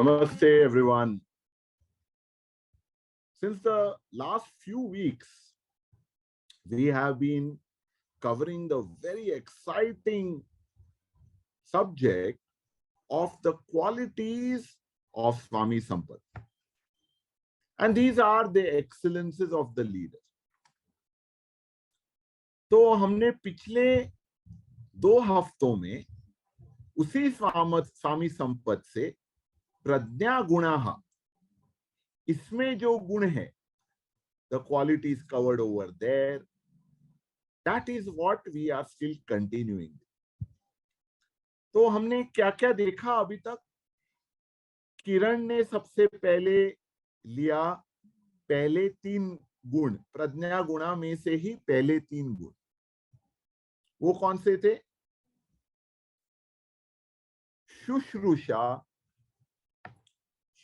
Namaste, everyone. Since the last few weeks, we have been covering the very exciting subject of the qualities of Swami Sampath. And these are the excellences of the leader. तो हमने पिछले 2 हफ्तों में उसी स्वामी संपत से प्रज्ञा गुणः, इसमें जो गुण है, the qualities covered over there, that is what we are still continuing. तो हमने क्या क्या देखा अभी तक? किरण ने सबसे पहले लिया पहले 3 गुण, प्रज्ञा गुणा में से ही पहले 3 गुण। वो कौन से थे? शुश्रूषा,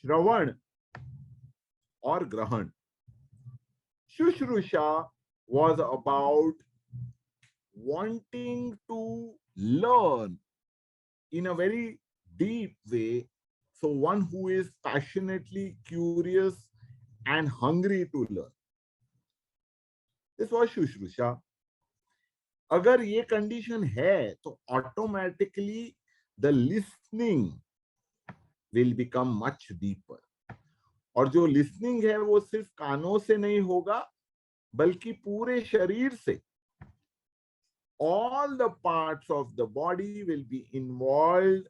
श्रवण और ग्रहण। Shushrusha was about wanting to learn in a very deep way. So one who is passionately curious and hungry to learn. This was Shushrusha. अगर ये condition है, तो automatically the listening will become much deeper. और जो listening है वो सिर्फ कानों से नहीं होगा, बल्कि पूरे शरीर से. All the parts of the body will be involved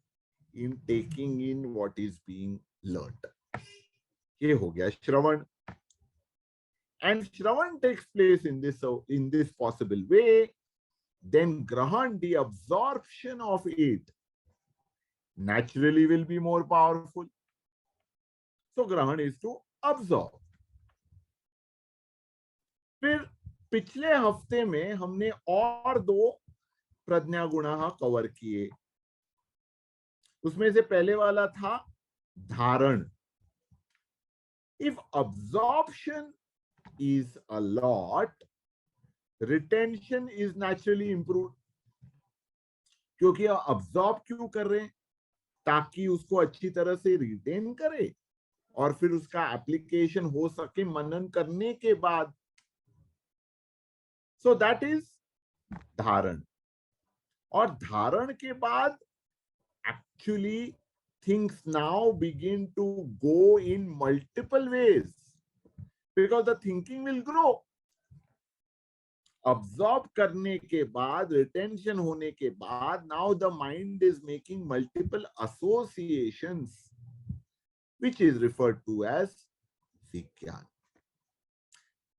in taking in what is being learned. ये हो गया श्रवण. And Shravan takes place in this possible way. Then Grahan, the absorption of it, naturally will be more powerful. So Grahan is to absorb. फिर पिछले हफ्ते में हमने और 2 प्रज्ञा गुणा कवर किए. उसमें से पहले वाला था धारण. If absorption is a lot, retention is naturally improved. क्योंकि absorb क्यों कर रहे हैं? ताकि उसको अच्छी तरह से रिटेन करे और फिर उसका एप्लीकेशन हो सके मनन करने के बाद. So that is धारण. और धारण के बाद actually things now begin to go in multiple ways because the thinking will grow. Absorb करने के बाद, retention होने के बाद, now the mind is making multiple associations, which is referred to as विज्ञान.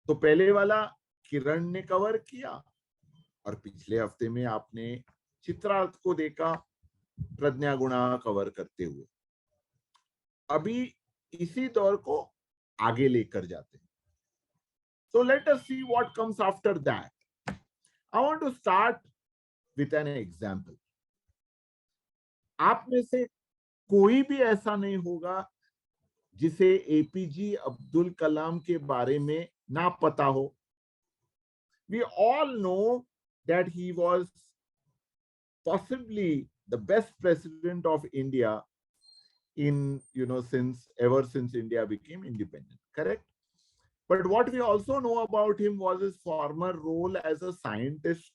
तो पहले वाला किरण ने कवर किया और पिछले हफ्ते में आपने चित्रार्थ को देखा प्रज्ञा गुणा कवर करते हुए. अभी इसी दौर को आगे लेकर जाते हैं. So let us see what comes after that. I want to start with an example. आप में से कोई भी ऐसा नहीं होगा जिसे एपीजे अब्दुल कलाम के बारे में ना पता हो. We all know that he was possibly the best president of India in, ever since India became independent, correct? But what we also know about him was his former role as a scientist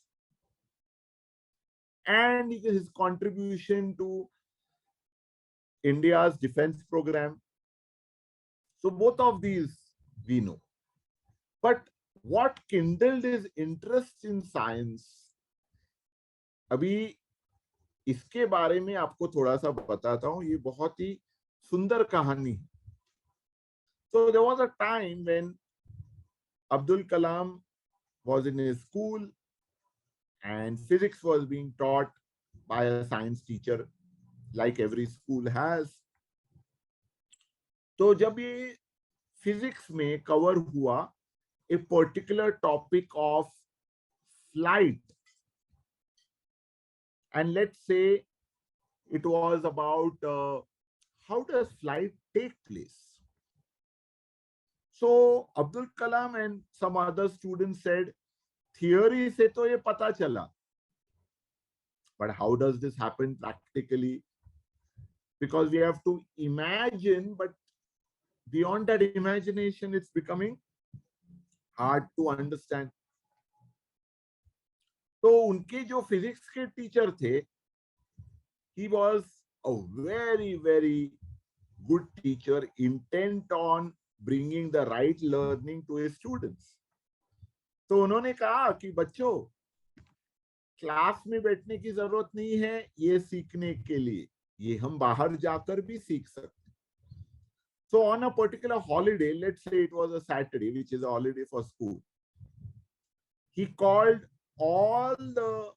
and his contribution to India's defense program. So both of these we know. But what kindled his interest in science? अभी इसके बारे में आपको थोड़ा सा बताता हूं. ये बहुत ही सुंदर कहानी है. So there was a time when Abdul Kalam was in his school and physics was being taught by a science teacher, like every school has. तो जब ये फिजिक्स में कवर हुआ a particular topic of flight, and let's say it was about how does flight take place. So Abdul Kalam and some other students said, theory se to ye pata chala, but how does this happen practically? because we have to imagine, but beyond that imagination, it's becoming hard to understand. तो उनके जो physics के teacher थे, he was a very, very good teacher, intent on bringing the right learning to his students. तो उन्होंने कहा कि बच्चों, क्लास में बैठने की जरूरत नहीं है ये सीखने के लिए, ये हम बाहर जाकर भी सीख सकते हैं. So on a particular holiday, let's say it was a Saturday, which is a holiday for school, he called all the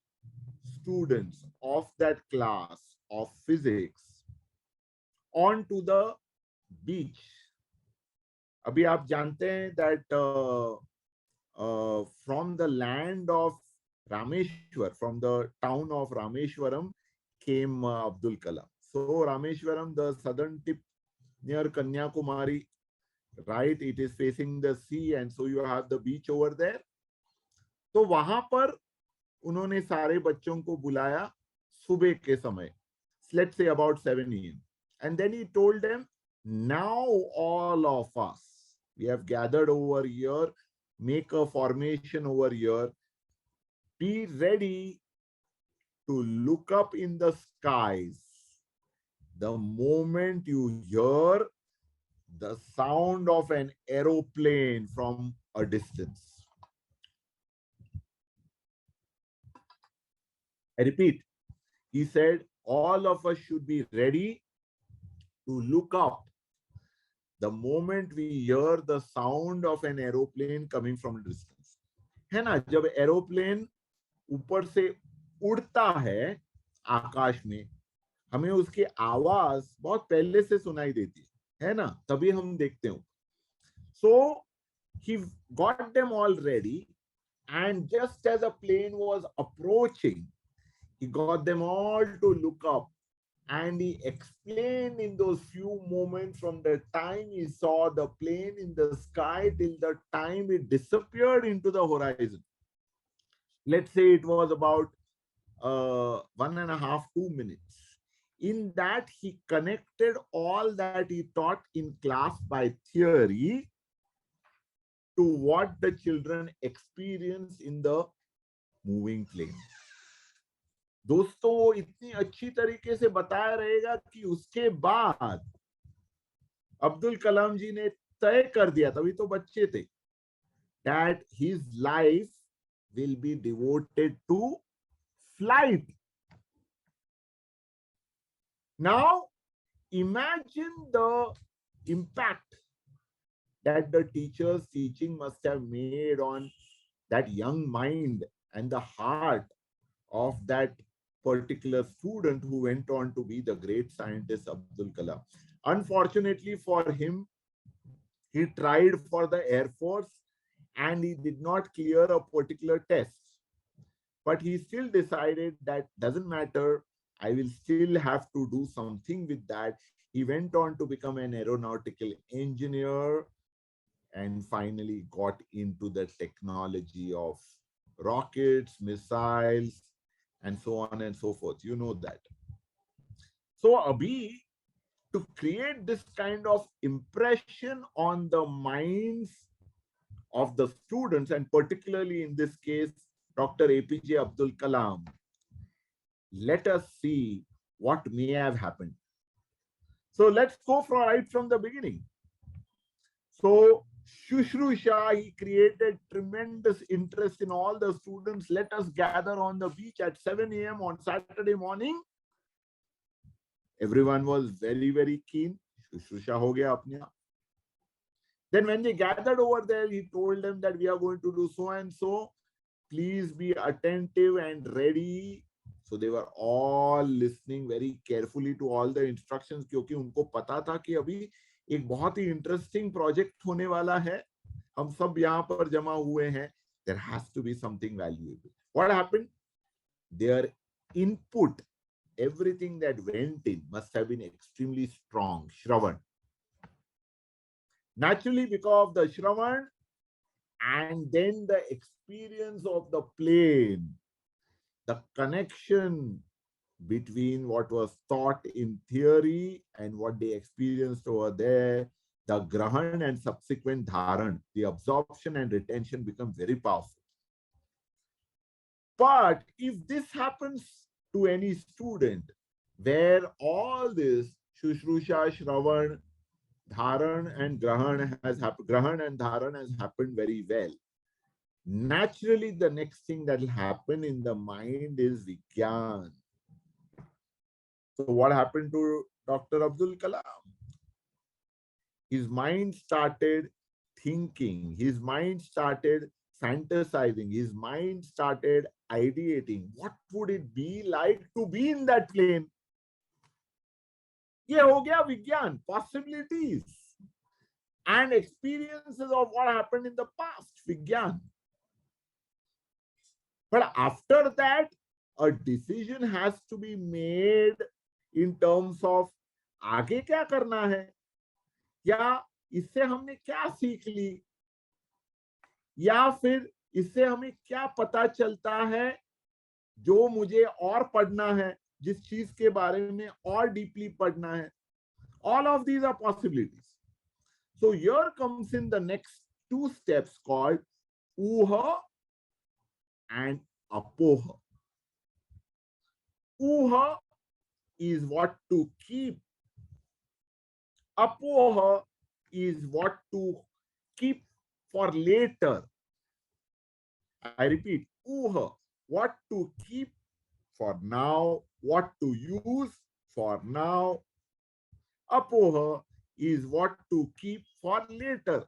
students of that class of physics onto the beach. अभी आप जानते हैं that from the land of Rameshwar, from the town of Rameshwaram came Abdul Kalam. So Rameshwaram, the southern tip near Kanyakumari, right? It is facing the sea, and so you have the beach over there. तो वहां पर उन्होंने सारे बच्चों को बुलाया सुबह के समय, let's say about 7 a.m. And then he told them, now all of us, we have gathered over here, make a formation over here, be ready to look up in the skies the moment you hear the sound of an aeroplane from a distance. I repeat, he said, all of us should be ready to look up the moment we hear the sound of an aeroplane coming from a distance. है ना, जब aeroplane ऊपर से उड़ता है आकाश में, हमें उसकी आवाज बहुत पहले से सुनाई देती है ना, तभी हम देखते हैं. So he got them all ready, and just as a plane was approaching, he got them all to look up, and he explained in those few moments from the time he saw the plane in the sky till the time it disappeared into the horizon. Let's say it was about 1.5 to 2 minutes. In that, he connected all that he taught in class by theory to what the children experience in the moving plane. दोस्तों, वो इतनी अच्छी तरीके से बताया रहेगा कि उसके बाद अब्दुल कलाम जी ने तय कर दिया, तभी तो बच्चे थे, that his life will be devoted to flight. Now, imagine the impact that the teacher's teaching must have made on that young mind and the heart of that particular student who went on to be the great scientist Abdul Kalam. Unfortunately for him, he tried for the Air Force and he did not clear a particular test. But he still decided that doesn't matter, I will still have to do something with that. He went on to become an aeronautical engineer and finally got into the technology of rockets, missiles, and so on and so forth. You know that. So Abhi, to create this kind of impression on the minds of the students, and particularly in this case, Dr. APJ Abdul Kalam, let us see what may have happened. So let's go right from the beginning. So Shushrusha, he created tremendous interest in all the students. Let us gather on the beach at 7 a.m. on Saturday morning. Everyone was very, very keen. Shushrusha ho gaya apne aap. Then when they gathered over there, he told them that we are going to do so and so. Please be attentive and ready. So they were all listening very carefully to all the instructions, क्योंकि उनको पता था कि अभी एक बहुत ही interesting project होने वाला है. हम सब यहाँ पर जमा हुए हैं. There has to be something valuable. What happened? Their input, everything that went in, must have been extremely strong. Shravan. Naturally, because of the Shravan and then the experience of the plane, the connection between what was taught in theory and what they experienced over there, the grahan and subsequent dharan, the absorption and retention become very powerful. But if this happens to any student, where all this Shushrusha, Shravan, Dharan and Grahan and Dharan has happened very well. Naturally, the next thing that will happen in the mind is Vigyan. So what happened to Dr. Abdul Kalam? His mind started thinking, his mind started fantasizing, his mind started ideating. What would it be like to be in that plane? ये हो गया विज्ञान, possibilities and experiences of what happened in the past, Vigyan. But after that, a decision has to be made in terms of आगे क्या करना है, या इससे हमने क्या सीख ली, या फिर इससे हमें क्या पता चलता है जो मुझे और पढ़ना है, जिस चीज के बारे में और डीपली पढ़ना है. All of these are possibilities. So here comes in the next two steps called Uha and Apoh. Uha is what to keep. Apoh is what to keep for later. I repeat, Uha, what to keep for now, what to use for now. Apoh is what to keep for later.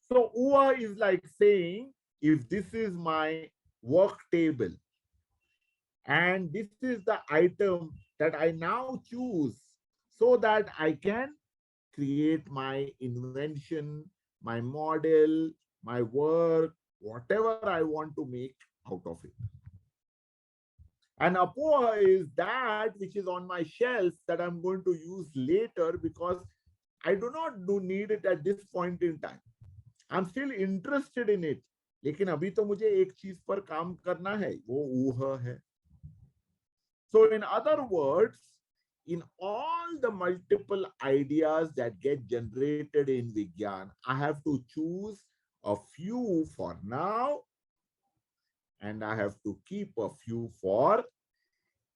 So Uha is like saying, if this is my work table and this is the item that I now choose so that I can create my invention, my model, my work, whatever I want to make out of it. And Apoh is that which is on my shelf that I'm going to use later because I do not need it at this point in time. I'm still interested in it. लेकिन अभी तो मुझे एक चीज पर काम करना है, वो ऊह है. So in other words, in all the multiple ideas that get generated in Vigyan, I have to choose a few for now and I have to keep a few for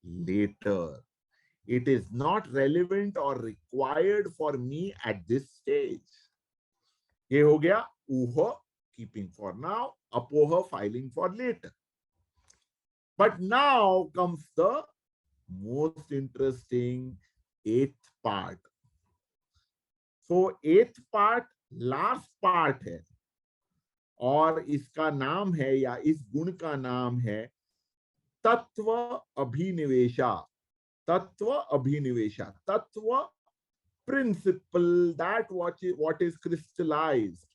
later. It is not relevant or required for me at this stage. ये हो गया ऊह, keeping for now, apoh, filing for later. But now comes the most interesting eighth part. So eighth part last part है और इसका नाम है या इस गुण का नाम है तत्व अभिनिवेशा. तत्व अभिनिवेशा, तत्व principle, that what is crystallized.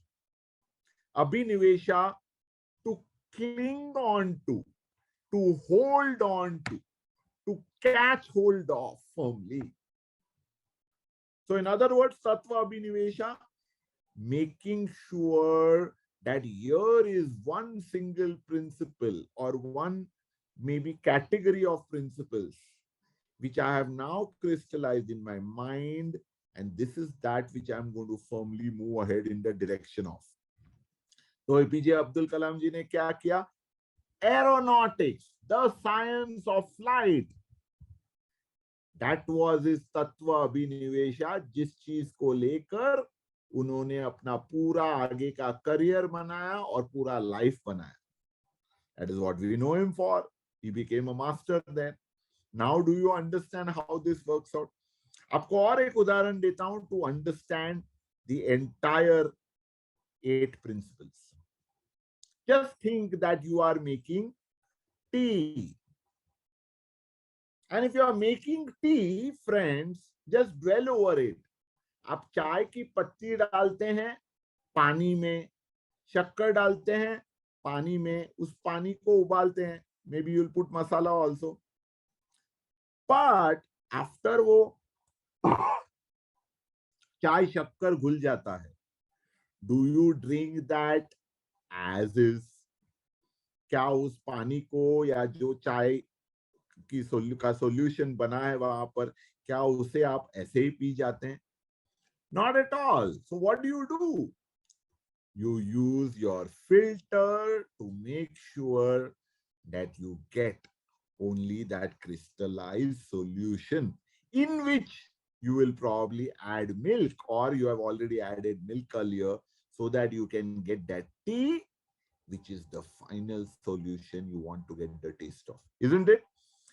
Abhinivesha, to cling on to hold on to catch hold of firmly. So in other words, Tattva Abhinivesha, making sure that here is one single principle or one maybe category of principles which I have now crystallized in my mind, and this is that which I'm going to firmly move ahead in the direction of. So APJ Abdul Kalam ji ने क्या किया? Aeronautics, the science of flight. That was his Tattva Abhinivesha, जिस चीज को लेकर उन्होंने अपना पूरा आगे का करियर बनाया और पूरा लाइफ बनाया. That is what we know him for. He became a master then. Now do you understand how this works out? आपको और एक उदाहरण देता हूं to understand the entire 8 principles. Just think that you are making tea. And if you are making tea, friends, just dwell over it. आप चाय की पत्ती डालते हैं पानी में, शक्कर डालते हैं पानी में, उस पानी को उबालते हैं. Maybe you'll put masala also. But after वो चाय शक्कर घुल जाता है, do you drink that as is? क्या उस पानी को या जो चाय का सॉल्यूशन बना है वहां पर, क्या उसे आप ऐसे ही पी जाते हैं? Not at all. So what do? You use your filter to make sure that you get only that crystallized solution, in which you will probably add milk, or you have already added milk earlier, so that you can get that tea, which is the final solution you want to get the taste of, isn't it?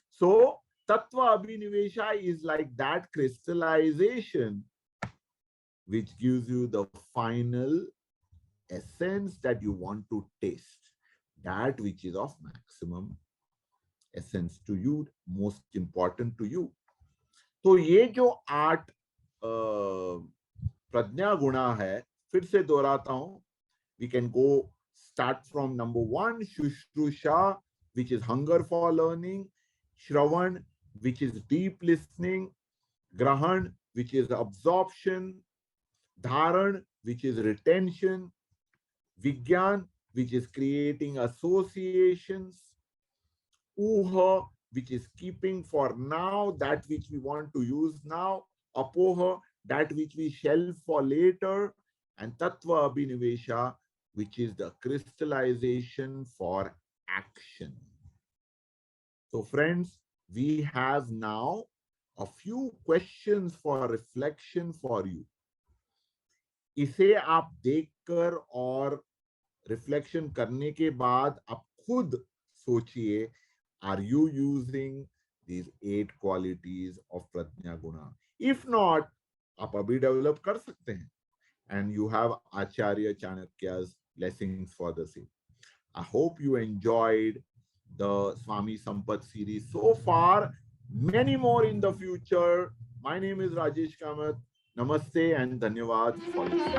So Tattva Abhinivesha is like that crystallization which gives you the final essence that you want to taste, that which is of maximum essence to you, most important to you. तो ये जो 8 प्रज्ञा गुणा है, फिर से दोहराता हूं. We can go start from number 1, Shushrusha, which is hunger for learning; Shravan, which is deep listening; Grahan, which is absorption; Dharan, which is retention; Vigyan, which is creating associations; Uha, which is keeping for now, that which we want to use now; Apoh, that which we shelve for later; and Tattva Abhinivesha, which is the crystallization for action. So friends, we have now a few questions for reflection for you. इसे आप देखकर और reflection करने के बाद आप खुद सोचिए, are you using these 8 qualities of Pratnya Guna? If not, आप अभी डेवलप कर सकते हैं, and you have Acharya Chanakya's blessings for the same. I hope you enjoyed the Swami Sampath series so far. Many more in the future. My name is Rajesh Kamath. Namaste and Dhanyavad for listening.